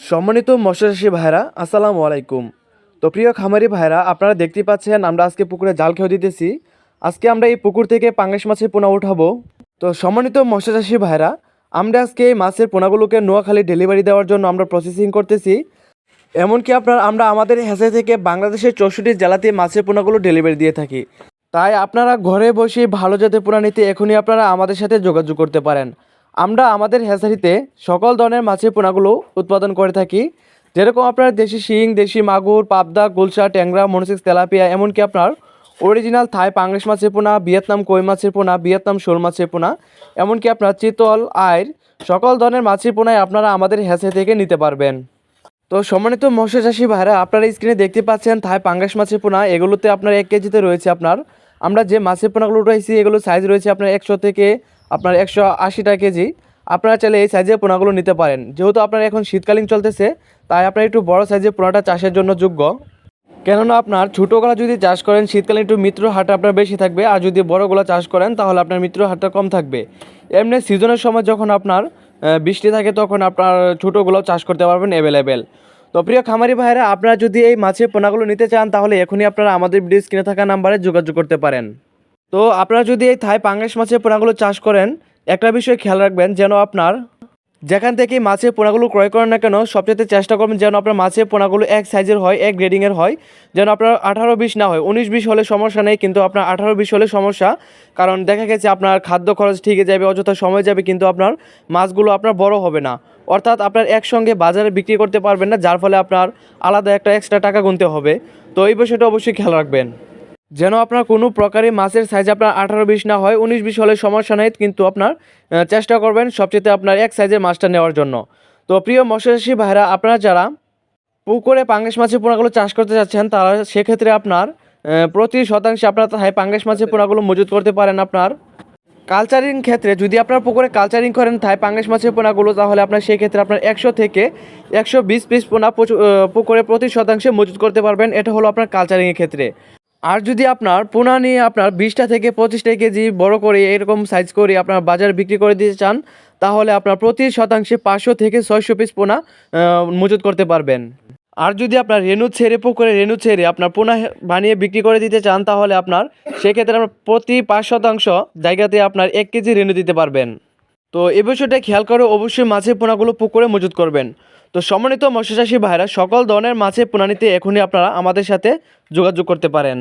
সম্মানিত মৎস্যচাষী ভাইরা আসসালামু আলাইকুম। তো প্রিয় খামারি ভাইরা, আপনারা দেখতেই পাচ্ছেন আমরা আজকে পুকুরে জাল খেয়ে দিতেছি। আজকে আমরা এই পুকুর থেকে পাঙ্গাস মাছের পোনা উঠাবো। তো সম্মানিত মৎস্যচাষী ভাইরা, আমরা আজকে এই মাছের পোনাগুলোকে নোয়াখালী ডেলিভারি দেওয়ার জন্য আমরা প্রসেসিং করতেছি। এমনকি আমরা আমাদের হ্যাচারি থেকে বাংলাদেশের 64 জেলাতে মাছের পোনাগুলো ডেলিভারি দিয়ে থাকি। তাই আপনারা ঘরে বসে ভালো জাতের পোনা নিতে এখনই আপনারা আমাদের সাথে যোগাযোগ করতে পারেন। আমরা আমাদের হ্যাচারিতে সকল ধরনের মাছের পোনাগুলো উৎপাদন করে থাকি, যেরকম আপনার দেশি শিং, দেশি মাগুর, পাবদা, গুলশা, ট্যাংরা, মনোসিক্স, তেলাপিয়া, এমনকি আপনার অরিজিনাল থাই পাঙ্গাস মাছের পোনা, ভিয়েতনাম কই মাছের পোনা, ভিয়েতনাম শোল মাছের পোনা, এমনকি আপনার চিতল, আইর, সকল ধরনের মাছের পোনায় আপনারা আমাদের হ্যাচারি থেকে নিতে পারবেন। তো সম্মানিত মৎস্যচাষী ভাইরা, আপনারা স্ক্রিনে দেখতে পাচ্ছেন থাই পাঙ্গাস মাছের পোনা। এগুলোতে আপনার 1 কেজিতে রয়েছে আপনার, আমরা যে মাছের পোনাগুলো উঠাইছি এগুলো সাইজ রয়েছে আপনার 100 থেকে আপনার 180 কেজি। আপনারা চাইলে এই সাইজের পোনাগুলো নিতে পারেন। যেহেতু আপনার এখন শীতকালীন চলতেছে, তাই আপনার একটু বড় সাইজের পোনাটা চাষের জন্য যোগ্য। কেননা আপনার ছোটোগুলা যদি চাষ করেন শীতকালে একটু মৃত্যুর হারটা আপনার বেশি থাকবে, আর যদি বড়গুলো চাষ করেন তাহলে আপনার মৃত্যুর হারটা কম থাকবে। এমনি সিজনের সময় যখন আপনার বৃষ্টি থাকে তখন আপনার ছোটোগুলো চাষ করতে পারবেন অ্যাভেলেবেল। তো প্রিয় খামারি ভাইরা, আপনারা যদি এই মাছের পোনাগুলো নিতে চান তাহলে এখনই আপনারা আমাদের ভিডিও স্ক্রিনে থাকা নাম্বারে যোগাযোগ করতে পারেন। তো আপনারা যদি এই থাই পাঙ্গাস মাছের পোনাগুলো চাষ করেন, একটা বিষয় খেয়াল রাখবেন, যেন আপনার যেখান থেকে মাছের পোনাগুলো ক্রয় করেন না কেন সবচেয়ে চেষ্টা করবেন যেন আপনার মাছের পোনাগুলো এক সাইজের হয়, এক গ্রেডিংয়ের হয়। যেন আপনার 18-20 না হয়। 19-20 হলে সমস্যা নেই, কিন্তু আপনার 18-20 হলে সমস্যা। কারণ দেখা গেছে আপনার খাদ্য খরচ ঠিকই যাবে, অযথা সময় যাবে, কিন্তু আপনার মাছগুলো আপনার বড় হবে না। অর্থাৎ আপনার একসঙ্গে বাজারে বিক্রি করতে পারবেন না, যার ফলে আপনার আলাদা একটা এক্সট্রা টাকা গুনতে হবে। তো এই বিষয়টা অবশ্যই খেয়াল রাখবেন, যেন আপনার কোনো প্রকারে মাছের সাইজ আপনার 18-20 না হয়। 19-20 হলে সমস্যা নেই, কিন্তু আপনার চেষ্টা করবেন সবচেয়ে আপনার এক সাইজের মাছটা নেওয়ার জন্য। তো প্রিয় মৎস্যচাষী ভাইরা, আপনারা যারা পুকুরে পাঙ্গাস মাছের পোনাগুলো চাষ করতে যাচ্ছেন তারা সেক্ষেত্রে আপনার প্রতি শতাংশে আপনার পাঙ্গাস মাছের পোনাগুলো মজুত করতে পারেন। আপনার কালচারিং ক্ষেত্রে যদি আপনার পুকুরে কালচারিং করেন থাই পাঙ্গাস মাছের পোনাগুলো, তাহলে আপনার সেই ক্ষেত্রে আপনার 100 থেকে 120 পিস পোনা পুকুরে প্রতি শতাংশে মজুত করতে পারবেন। এটা হলো আপনার কালচারিংয়ের ক্ষেত্রে। আর যদি আপনার পোনা নিয়ে আপনার 20টা থেকে 25টা কেজি বড় করে এরকম সাইজ করে আপনার বাজারে বিক্রি করে দিতে চান, তাহলে আপনার প্রতি শতাংশে 500 থেকে 600 পিস পোনা মজুত করতে পারবেন। আর যদি আপনার রেনু ছেড়ে পুকুরে রেনু ছেড়ে আপনার পোনা বানিয়ে বিক্রি করে দিতে চান, তাহলে আপনার সেক্ষেত্রে আপনার প্রতি 5% জায়গাতে আপনার 1 কেজি রেনু দিতে পারবেন। তো এই বিষয়টা খেয়াল করে অবশ্যই মাছের পোনাগুলো পুকুরে মজুত করবেন। তো সম্মানিত মৎস্যচাষী ভাইরা, সকল ধরনের মাছের পোনা নিতে এখনই আপনারা আমাদের সাথে যোগাযোগ করতে পারেন।